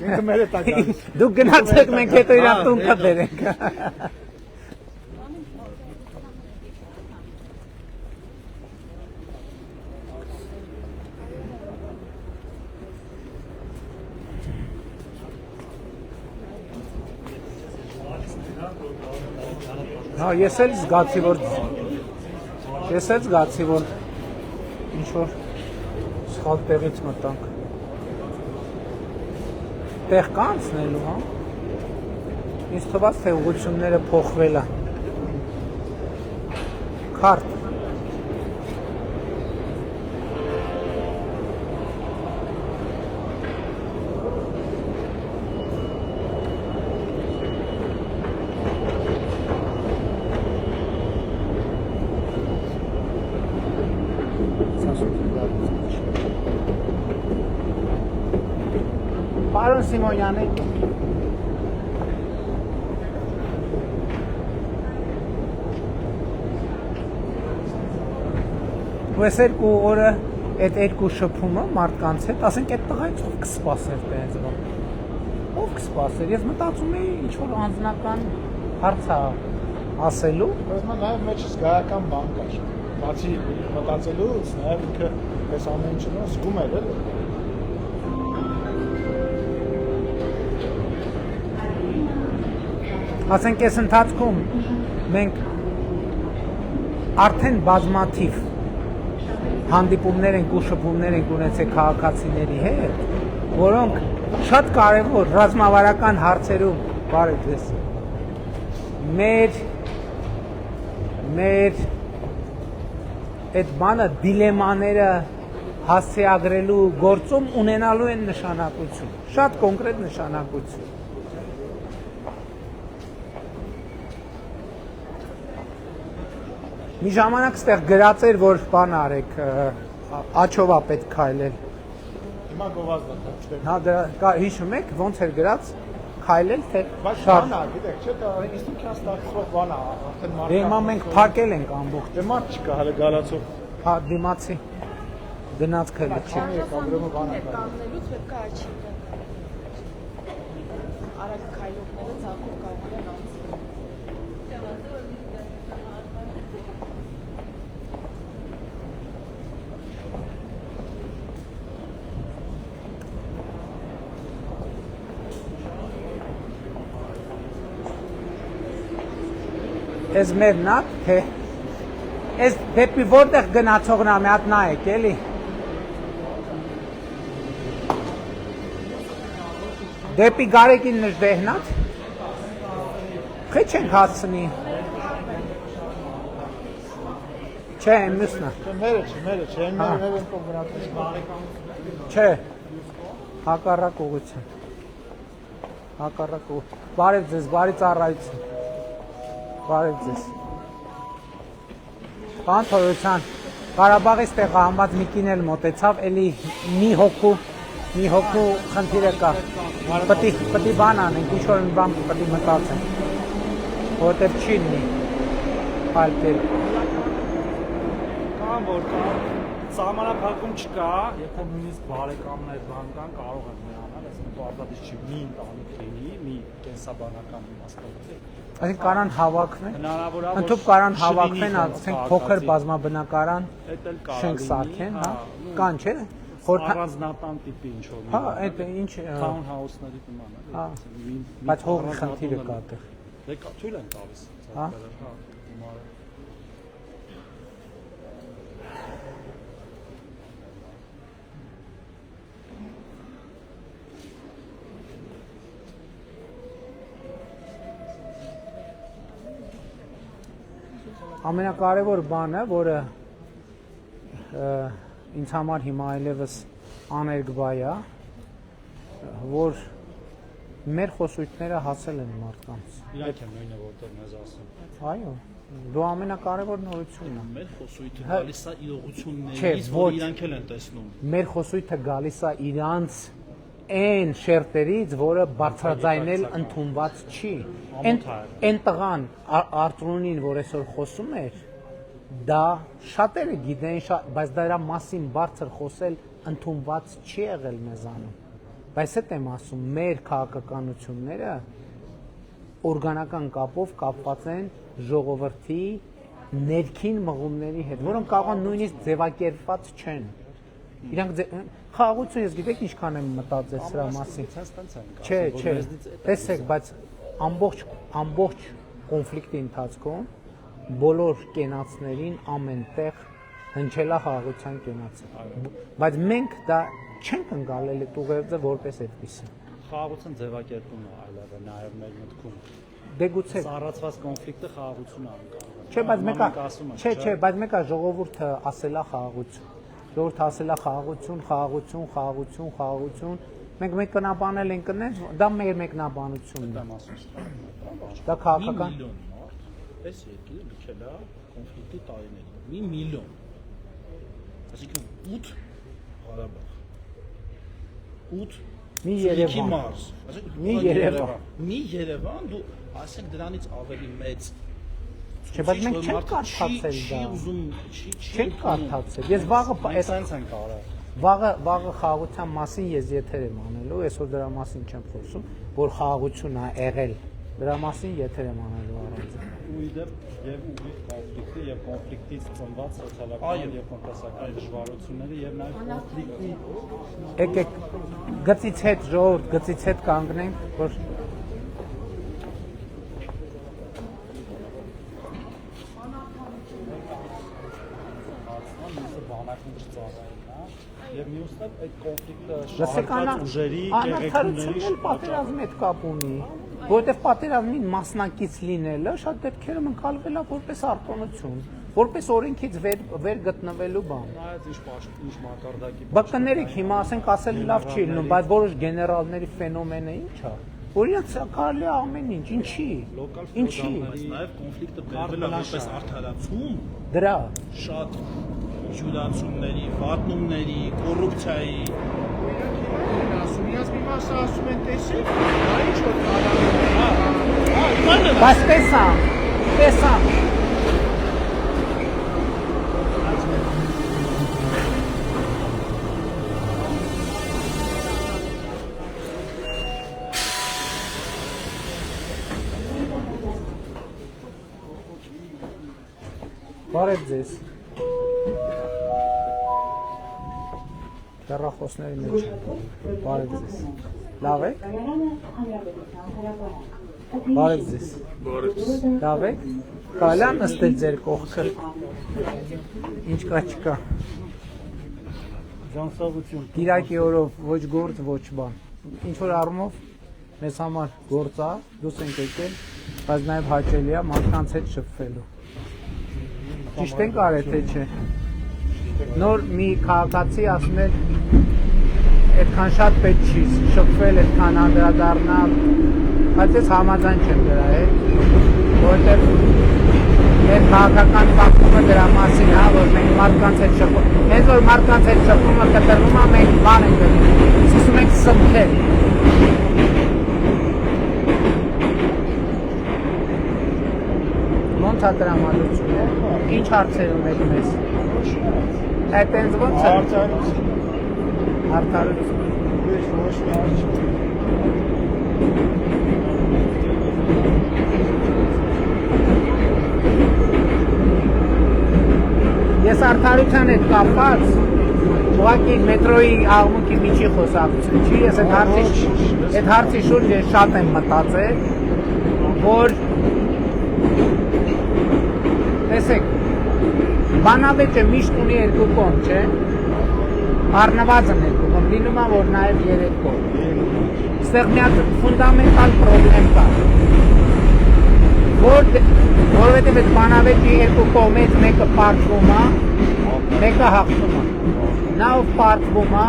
ինքը մեր է տա գալիս։ Դուք գնացեք, մենք հետո իրան տուն կբերենք։ Հա, ես էլ զգացի, որ ինչ-որ սխալ տեղից մտանք։ Տեղ կա անցնելու, հա։ Ինձ թվաց, թե ուղղությունները փոխվել է։ Քարտ։ Պարոն Սիմոնյանի։ Ու ես երկու օրը այդ երկու շփումը մարդկանց հետ, ասենք այդ տղայից ով կսպասեր տենց բան։ Ով կսպասեր։ Ես մտածում էի ինչ որ անձնական հարց է ասելու։ Բայց նաև մեջ զգայական բան կար։ Բացի մտածելուց, նաև ինքը այս ամեն ինչը զգում էր էլի։ Ասենք այս ընթացքում մենք արդեն բազմաթիվ հանդիպումներ ենք ու շփումներ ենք ունեցել քաղաքացիների հետ, որոնք շատ կարևոր ռազմավարական հարցերում բարև ձեզ մեր այդ բանը դիլեմաները հասցեագրելու գործում ունենալու են նշանակություն, շատ կոնկրետ նշանակություն։ Մի ժամանակ ստեղ գրած էր, որ բան արեք, աչովա պետք քայլել։ Հիմա գովազդ է։ Հա, դա հիշում եք, ոնց էր գրած, քայլել թե Բայց բան է, գիտեք, չէ՞ դա ինստիտուտյան ստացվող բան է, արդեն մարդը։ Դե հիմա մենք փակել ենք ամբողջ։ Դե մարդ չկա, հələ գալացող։ Հա, դիմացի գնաց քայլել չի։ Կամրոմը բան է։ Կանգնելուց պետք է աչի արագ քայլողները ցակով կարող են անցնել։ Էս մերն է, թե էս դեպի որտեղ գնացողն է, մի հատ նայեք, էլի։ Դեպի Գարեգին Նժդեհն է։ Խի չենք հասցնի։ Չէ, մյուսն է։ Չէ, մերը չէ, մեր են կոնկրետ։ Չէ, հակառակ ուղղություն։ Հակառակ ուղղություն։ Բարև ձեզ, բարի ծառայություն։ Բարև ձեզ։ Պարոն Թորոսյան, Ղարաբաղից տեղահանված մի կին էլ մոտեցավ, էլի մի հոգու խնդիրը կա։ Պետք բան անենք, ինչ որ մի բան պետք մտածենք, որովհետև չի լինի փալտել։ Կամ որ սահմանափակում չկա, երբ որ նույնիսկ բարեկամներ բան կան, կարող են միանալ, այսինքն պարտադիր չի մի ընտանիք լինի, մի կենսաբանական իմաստով։ Այսինքն կարան հավաքվեն, ընդհանուր կարան հավաքվեն, ասենք փոքր բազմաբնակարան շենք սարքեն, հա, կան չէ՞։ Առանձնատան տիպի ինչ որ։ Հա, այդ ինչ town house-ների նման է։ Հա, բայց հողի խնդիրը կա այդտեղ։ Դե թույլ են տալիս։ Հա։ Հիմա ամենակարևոր բանը, որը ինձ համար հիմա այլևս աներկբա է, որ մեր խոսույթները հասել են մարդկանց։ Իրանք են նույնը որտեղ մեզ ասում։ Այո, դու ամենակարևոր նորությունն է։ Մեր խոսույթը գալիս է իրողություններից, որ իրանք էլ են տեսնում։ Մեր խոսույթը գալիս է իրանց այն շերտերից, որը բարձրաձայնել ընդունված չի։ Այն տղան Արտրունին, որ այսօր խոսում էր, դա շատերը գիտեն, բայց դրա մասին բարձր խոսել ընդունված չի եղել մեզանում։ Բայց այդ եմ ասում, մեր քաղաքականությունները օրգանական կապով կապված են ժողովրդի ներքին մղումների հետ, որոնք կարող են նույնիսկ ձևակերպված չեն։ Իրանք խաղաղություն ես գիտեք ինչքան եմ մտածել սրա մասին։ Չէ, տեսեք, բայց ամբողջ կոնֆլիկտի ընթացքում բոլոր կենացներին ամենտեղ հնչելա խաղաղության կենացը։ Բայց մենք դա չենք ընկալել այդ ուղերձը որպես այդպիսի։ Խաղաղության ձևակերպումը այլև է նաև մեր մտքում։ Դե գուցե Ծառացված կոնֆլիկտը խաղաղություն է անկարողանում։ Չէ, բայց մեկը ժողովուրդը ասելա խաղաղություն։ Ժողովուրդը ասելա խաղաղություն։ Մենք մեկնաբանել ենք կնենք, դա մեր մեկնաբանությունն է։ Դա քաղաքական Այս երկիրը լքել է կոնֆլիկտի տարիներին։ 1 միլիոն։ Այսինքն 8 Ղարաբաղ։ 8 մի Երևան։ Մի Երևան, դու ասենք դրանից ավելի մեծ։ Չէ, բայց մենք չենք կարդացել դա։ Չենք կարդացել։ Ես վաղը խաղաղության մասին ես եթեր եմ անելու, այսօր դրա մասին չեմ խոսում, որ խաղաղություն է եղել։ Դրա մասին եթեր եմ անելու առանց։ Ու իդեպ եւ ուղիղ կոնֆլիկտի եւ կոնֆլիկտից ծնված սոցիալական եւ տնտեսական դժվարությունները եւ նաեւ կոնֆլիկտի Եկեք գծից հետ ժողովուրդ, գծից հետ կանգնենք, որ Եվ մյուսն էլ այդ կոնֆլիկտը լսեք ուժերի անարդարությունն պատերազմի հետ կապ ունի, որովհետև պատերազմին մասնակից լինելը շատ դեպքերում ընկալվել է որպես արտոնություն, որպես օրենքից վեր գտնվելու բան։ Ինչ մակարդակի Բայց կներեք հիմա ասել լավ չի լինում, բայց որոշ գեներալների ֆենոմենը ինչ է, որ իրենց կարելի է ամեն ինչ, ինչի։ Նաև կոնֆլիկտը բերվել է որպես արդարացում դրա շատ ջուրացումների, վատնումների, կոռուպցիայի Ասում մի մասը ասում են տեսեք, դա ինչ որ կարող է։ Բայց տեսամ։ Բարև ձեզ։ Հեռախոսների մեջ։ Բարև ձեզ։ Լավ եք։ Բարև ձեզ։ Լավ եք։ Կարելի է նստել ձեր կողքը։ Ինչ կա չկա։ Ժանսավություն։ Կիրակի օրով ոչ գործ, ոչ բան։ Ինչ որ առումով մեզ համար գործ է, դուս ենք եկել, բայց նաև հաճելի է մարդկանց հետ շփվելու։ Ճիշտ ենք արել թե չէ։ Նոր մի քաղաքացի ասում է այդքան շատ պետք չի շփվել, այդքան անդրադառնալ, բայց ես համաձայն չեմ դրա հետ, որովհետև մեր քաղաքական պատմումը դրա մասին է, որ մենք մարդկանց հետ շփվում, հենց որ մարդկանց հետ շփումը կտրվում է, մենք բան ենք գնում, սկսում ենք սմբել։ Ոնց է տրամադրությունը, ինչ հարցեր ունեք մեզ։ Այդ այնց ոնց է։ Արդարություն։ Ես արդարության հետ կապված ուղղակի մետրոյի աղմուկի միջի խոսակցություն չի, ես այդ հարցի շուրջ ես շատ եմ մտածել, որ տեսեք, բանավեճը միշտ ունի երկու կողմ, չէ։ Առնվազն երկու կողմ, լինում է, որ նաև երեք կողմ։ Ստեղ մի հատ ֆունդամենտալ պրոբլեմ կա։ որովհետև այդ բանավեճի երկու կողմից մեկը պարտվում է, մեկը հաղթում է։ Նա ով պարտվում է,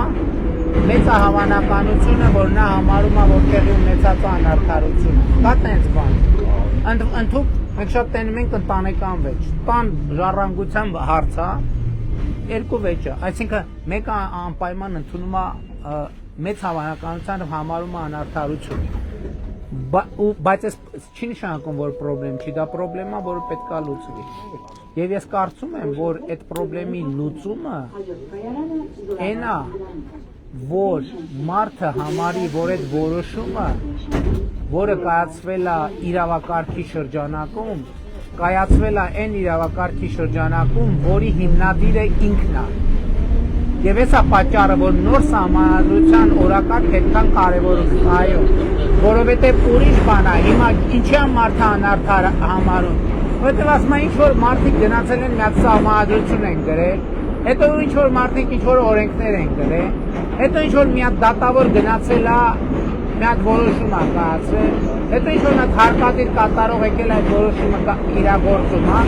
մեծ է հավանականությունը, որ նա համարում է, որ տեղի ունեցած անարդարությունը։ Կա տենց բան։ Ընդհուպ մենք շատ տենում ենք ընտանեկան վեճ։ Տան ժառանգության հարց է, երկու վեճ է, այսինքն մեկը անպայման ընդունում է մեծ հավանականությամբ համարում է անարդարություն։ Բայց այս չի նշանակում, որ պրոբլեմ չի, դա պրոբլեմ է, որը պետք է լուծվի։ Եվ ես կարծում եմ, որ այդ պրոբլեմի լուծումը այն է, որ մարդը համարի, որ այդ որոշումը, որը կայացվել է իրավակարգի շրջանակում, կայացվել է այն իրավակարգի շրջանակում, որի հիմնադիրը ինքն է։ Եվ այս է պատճառը, որ նոր սահմանադրության օրակարգ այդքան կարևորում է, այո, որովհետև ուրիշ բան է, հիմա ինչի է մարդը անարդար համարում, որովհետև ասում է ինչ-որ մարդիկ գնացել են մի հատ սահմանադրություն են գրել, հետո ինչ-որ մարդիկ ինչ-որ օրենքներ են գրել, հետո ինչ-որ մի հատ դատավոր գնացել է, մի հատ որոշում է կայացրել, հետո ինչ-որ մի հատ հարկադիր կատարող եկել այդ որոշումը իրագործում է,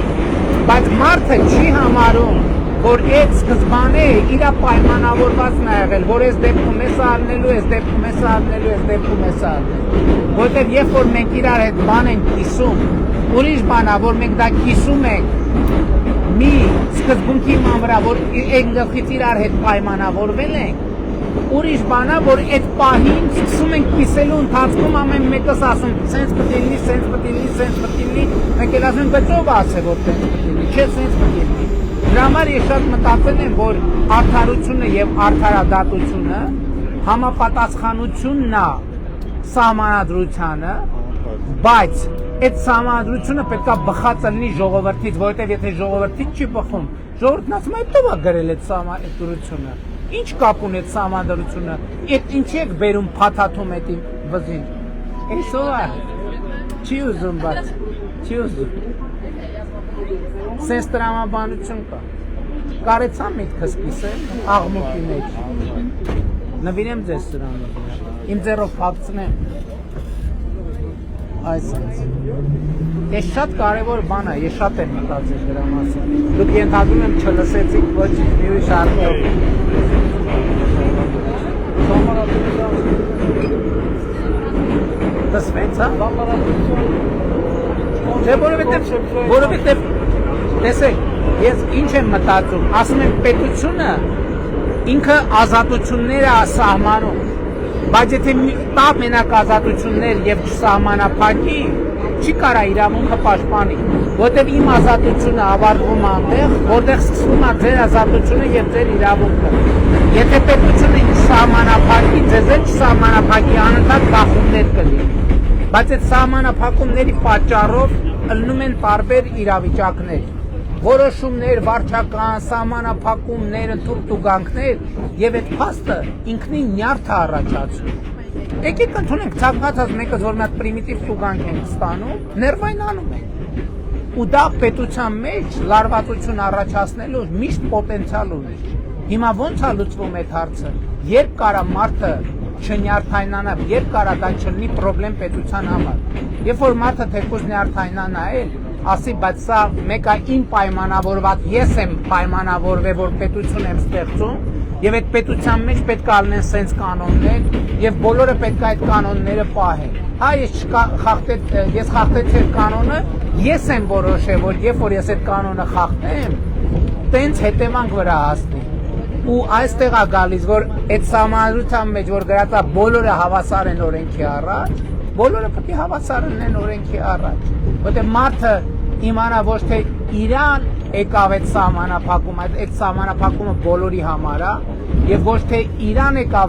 բայց մարդը չի համարում, որ այդ սկզբանե իր պայմանավորվածն է եղել, որ այս դեպքում ես առնելու, այս դեպքում ես առնելու, այս դեպքում ես առնելու։ Որտեւ երբ որ մենք իրար հետ բան ենք կիսում, ուրիշ բան է, որ մենք դա կիսում ենք մի սկզբունքի ման վրա, որ այն գլխից իրար հետ պայմանավորվել ենք, ուրիշ բան է, որ այդ պահին սկսում ենք կիսելու ընթացքում ամեն մեկս ասում, սենց պետք է լինի, սենց պետք է լինի, սենց պետք է լինի, մենք էլ ասում ենք, բայց ով ասե, որ սենց պետք է լինի, չէ, սենց պետք է լինի։ Դրա համար ես շատ մտածել եմ, որ արդարությունը եւ արդարադատությունը համապատասխանությունն է սահմանադրությանը, բայց այդ սահմանադրությունը պետք է բխած լինի ժողովրդից, որովհետեւ եթե ժողովրդից չի բխում, ժողովուրդն ասում է, «Ո՞վ է գրել այդ սահմանադրությունը»։ Ինչ կապ ունի այդ սահմանադրությունը։ Այդ ինչի եք բերում փաթաթում այդ վզին։ Այսօր չի ուզում բաց, չի ուզում։ Սենց տրամաբանություն կա։ Կարեցա միտքս կիսել աղմուկի մեջ։ Նվիրեմ ձեզ սրանով։ Իմ ձեռով փակցնեմ։ Այսպես։ Ես շատ կարևոր բան է, ես շատ եմ մտածել դրա մասին։ Դուք ենթադրում եմ չլսեցիք ոչ մի ուրիշ արտով։ Դասվեց, հա։ Դե որովհետև տեսեք, ես ինչ եմ մտածում, ասում եմ պետությունը ինքը ազատությունները սահմանում, բայց եթե տա մենակ ազատություններ եւ չսահմանափակի, չի կարա իրավունքը պաշտպանի, որտեղ իմ ազատությունը ավարտվում է այնտեղ, որտեղ սկսվում է ձեր ազատությունը եւ ձեր իրավունքը։ Եթե պետությունը սահմանափակի, ձեզ էլ չսահմանափակի, անընդհատ բախումներ կլինի։ Բայց այդ սահմանափակումների պատճառով ըլնում են տարբեր իրավիճակներ, որոշումներ, վարչական, սահմանափակումներ, թուրտուգանքներ եւ այդ փաստը ինքնին նյարդ է առաջացնում։ Եկեք ընդունենք ցանկացած մեկը, որ մի հատ պրիմիտիվ տուգանք ենք ստանում, ներվայնանում ենք։ Ու դա պետության մեջ լարվածություն առաջացնելու միշտ պոտենցիալ ունի։ Հիմա ո՞նց է լուծվում այդ հարցը։ Երբ կարա մարդը չնյարդայնանա, երբ կարա դա չլինի պրոբլեմ պետության համար։ Երբ որ մարդը թեկուզ նյարդայնանա էլ, ասի, բայց սա մեկը իմ պայմանավորված, ես եմ պայմանավորվել, որ պետություն եմ ստեղծում, եւ այդ պետության մեջ պետք է լինեն սենց կանոններ, եւ բոլորը պետք է այդ կանոնները պահեն։ Հա, ես խախտեցի այդ կանոնը, ես եմ որոշել, որ երբ որ ես այդ կանոնը խախտեմ, տենց հետևանք վրա հասնի։ Ու այստեղ է գալիս, որ այդ սահմանադրության մեջ, որ գրած է բոլորը հավասար են օրենքի առաջ, բոլորը պետք է հավասար լինեն օրենքի առաջ, որտեղ մարդը իմանա ոչ թե իրան եկավ այդ սահմանափակումը, այդ սահմանափակումը բոլորի համար է, եւ ոչ թե իրան եկավ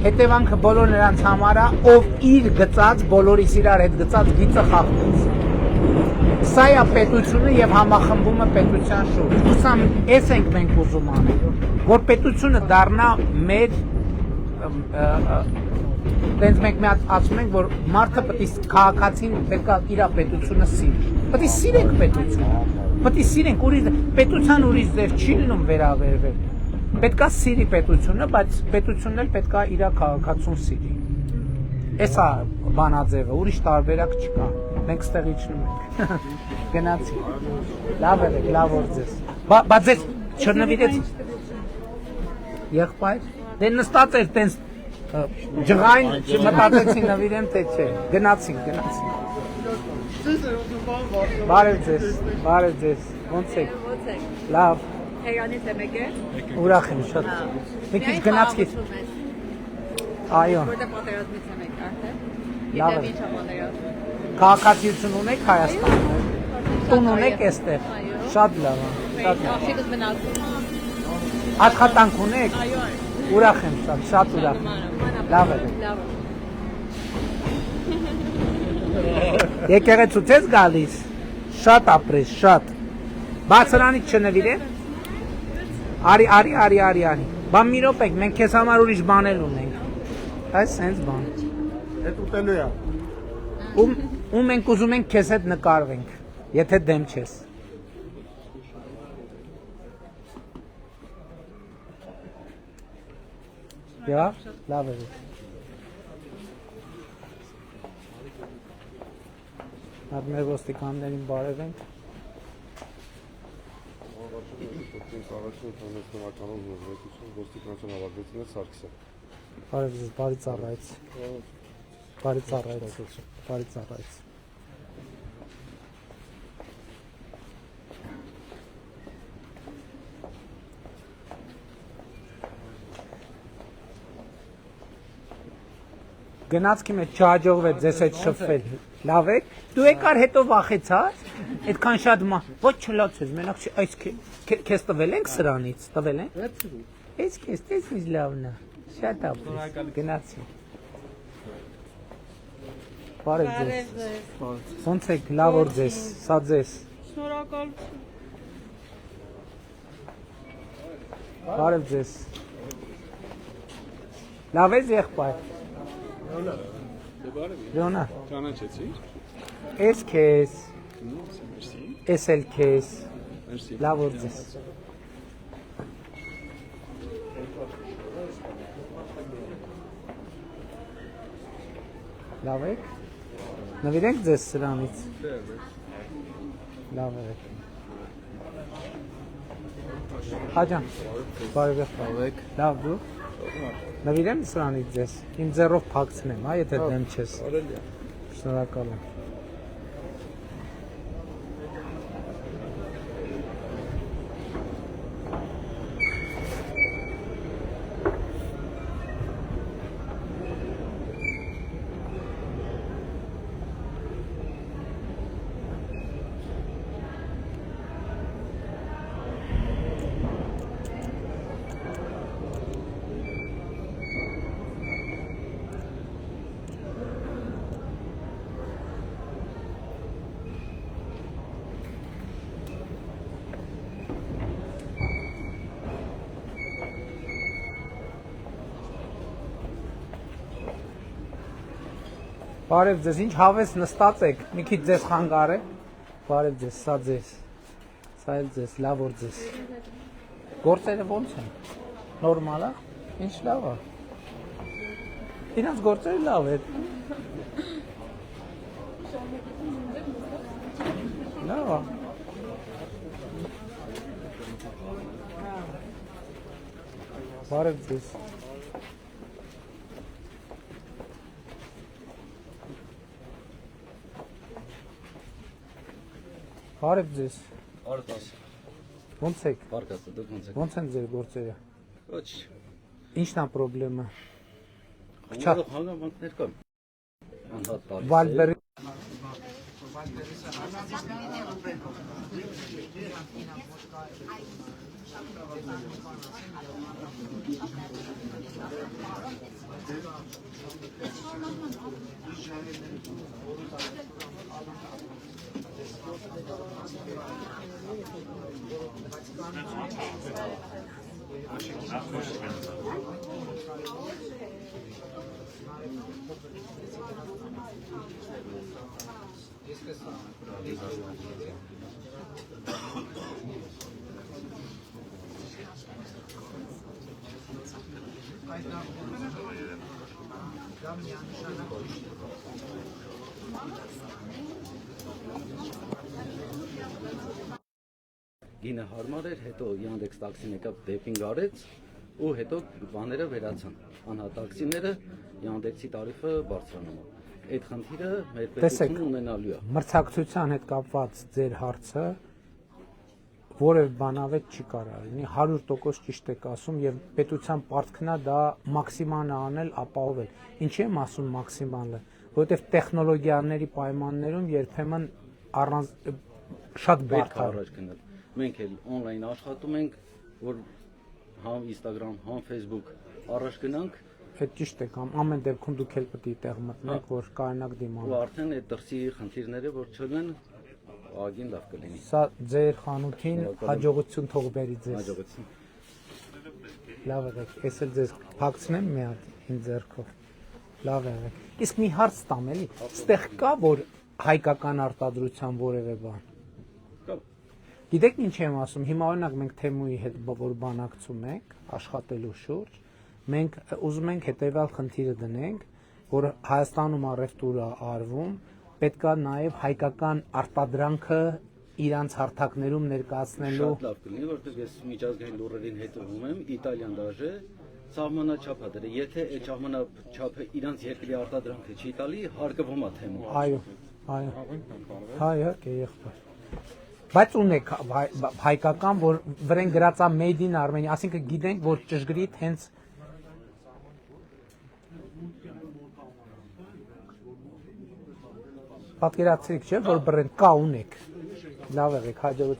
հետևանքը բոլոր նրանց համար է, ով իր գծած, բոլորիս իրար հետ գծած գիծը խախտեց։ Սա է պետությունը եւ համախմբումը պետության շուրջ։ Ուսամ էս ենք մենք ուզում անել, որ պետությունը դառնա մեր Տենց մենք մի հատ ասում ենք, որ մարդը պետք է քաղաքացին պետք է իր պետությունը սիրի։ Պետք է սիրենք պետությունը։ Պետք է սիրենք, պետության ուրիշ ձև չի լինում վերաբերվել։ Պետք է սիրի պետությունը, բայց պետությունն էլ պետք է իր քաղաքացուն սիրի։ Էսա բանաձևը, ուրիշ տարբերակ չկա։ Մենք ստեղ իջնում ենք։ Գնացի։ Լավ եք, լավ օր ձեզ։ Բայց ձեզ չնվիրեց։ Եղբայր։ Դե նստած էր տենց ջղային չմտածեցի նվիրեմ թե չէ։ Գնացինք։ Բարև ձեզ։ Ոնց եք։ Լավ։ Հերանից եմ եկել։ Ուրախ եմ շատ։ Մի քիչ գնացքի։ Այո։ Որտե պատերազմից եմ եկել արդեն։ Լավ է։ Ինչ պատերազմ։ Քաղաքացիություն ունեք Հայաստանում։ Տուն ունեք այստեղ։ Շատ լավ է։ Աղջիկս մնացել։ Աշխատանք ունեք։ Այո։ Ուրախ եմ շատ ուրախ։ Լավ է։ Եկեղեցուց ես գալիս։ Շատ ապրես, շատ։ Բացրանից չնվիրեմ։ Արի։ Բան մի րոպե, մենք քեզ համար ուրիշ բանել ունենք։ Այս սենց բան։ Այդ ուտելու է։ Ու մենք ուզում ենք քեզ հետ նկարվենք, եթե դեմ չես։ Լավ է։ Այդ մեր ոստիկաններին բարևենք։ Բարև ձեզ, բարի ծառայից։ Գնացքի մեջ չհաջողվեց ձեզ հետ շփվել։ Լավ եք։ Դու եկար հետո վախեցար։ Այդքան շատ ոչ չլացես, մենակ այս քեզ տվել ենք սրանից, տվել ենք։ Այս քեզ ինչ լավն է։ Շատ ապրես։ Գնացի։ Բարև ձեզ։ Ոնց եք, լավ օր ձեզ, սա ձեզ։ Շնորհակալություն։ Բարև ձեզ։ Լավ ես եղբայր։ Լեոնա։ Ճանաչեցի։ Ես քեզ։ Ես էլ քեզ։ Լավ օր ձեզ։ Լավ եք։ Նվիրենք ձեզ սրանից։ Լավ եք։ Հաջան։ Բարև եք։ Լավ դու։ Նվիրեմ սրանից ձեզ, իմ ձեռով փակցնեմ, եթե դեմ չես։ Շնորհակալ եմ։ Բարև ձեզ, ինչ հավես նստած եք, մի քիչ ձեզ խանգարե։ Բարև ձեզ, սա ձեզ, սա էլ ձեզ, լավ օր ձեզ։ Գործերը ոնց են, նորմալ է, ինչ լավ է։ Իրանց գործերը լավ է։ Լավ է։ Բարև ձեզ։ Բարև ձեզ։ Արդաս։ Ոնց եք։ Բարգաստը դուք ոնց եք։ Ոնց են ձեր գործերը։ Ոչ։ Ինչն է խնդրեմը։ Հանգամանքներ կան։ Անհատ բարի։ Վալբերի Գինը հարմար էր, հետո Yandex տաքսին եկավ դեպինգ արեց ու հետո բաները վերացան։ Անհա տաքսիները Yandex-ի տարիֆը բարձրանում է։ Այդ խնդիրը մեր պետությունը ունենալու է։ Մրցակցության հետ կապված ձեր հարցը որևէ բանավեճ չի կարող լինի 100% ճիշտ եք ասում եւ պետության պարտքն է դա մաքսիմալը անել, ապահովել։ Ինչի եմ ասում մաքսիմալը, որովհետեւ տեխնոլոգիաների պայմաններում երբեմն առանց շատ բարդ է առաջ գնալ։ Մենք էլ on-line աշխատում ենք, որ համ Instagram, համ Facebook առաջ գնանք, Այդ ճիշտ է կամ ամեն դեպքում դուք էլ պետք է տեղ մտնեք, որ կարողանաք ու դիմանալ։ արդեն այդ դրսի խնդիրները որ չլինեն, ագին լավ կլինի։ Սա ձեր խանութին հաջողություն թող բերի ձեզ։ Հաջողություն։ Լավ եղեք, ես էլ ձեզ փակցնեմ մի հատ ինձ ձեռքով։ Լավ եղեք։ Իսկ մի հարց տամ էլի, ստեղ կա որ հայկական արտադրության որևէ բան։ Կա։ Գիտեք ինչ եմ ասում, հիմա օրինակ մենք Թեմուի հետ որ բանակցում ենք աշխատելու շուրջ, մենք ուզում ենք հետևյալ խնդիրը դնենք, որ Հայաստանում առևտուր է արվում, պետքա նաև հայկական արտադրանքը իրանց հարթակներում ներկայացնելու։ Շատ լավ կլինի, որովհետև ես միջազգային լուրերին հետևում եմ, Իտալիան դաժե սահմանաչափ է դրել։ Եթե այդ սահմանաչափը իրանց երկրի արտադրանքը չի տալի, հարկվում է թեմու։ Այո, այո։ Հա, իհարկե, եղբայր։ Բայց ունեք հայկական, որ վրան գրած է Made in Armenia, ասինքն գիտենք, որ ճշգրիտ հենց պատկերացրիք չէ, որ բրենդ կա ունեք։ Լավ եղեք, հաջողություն։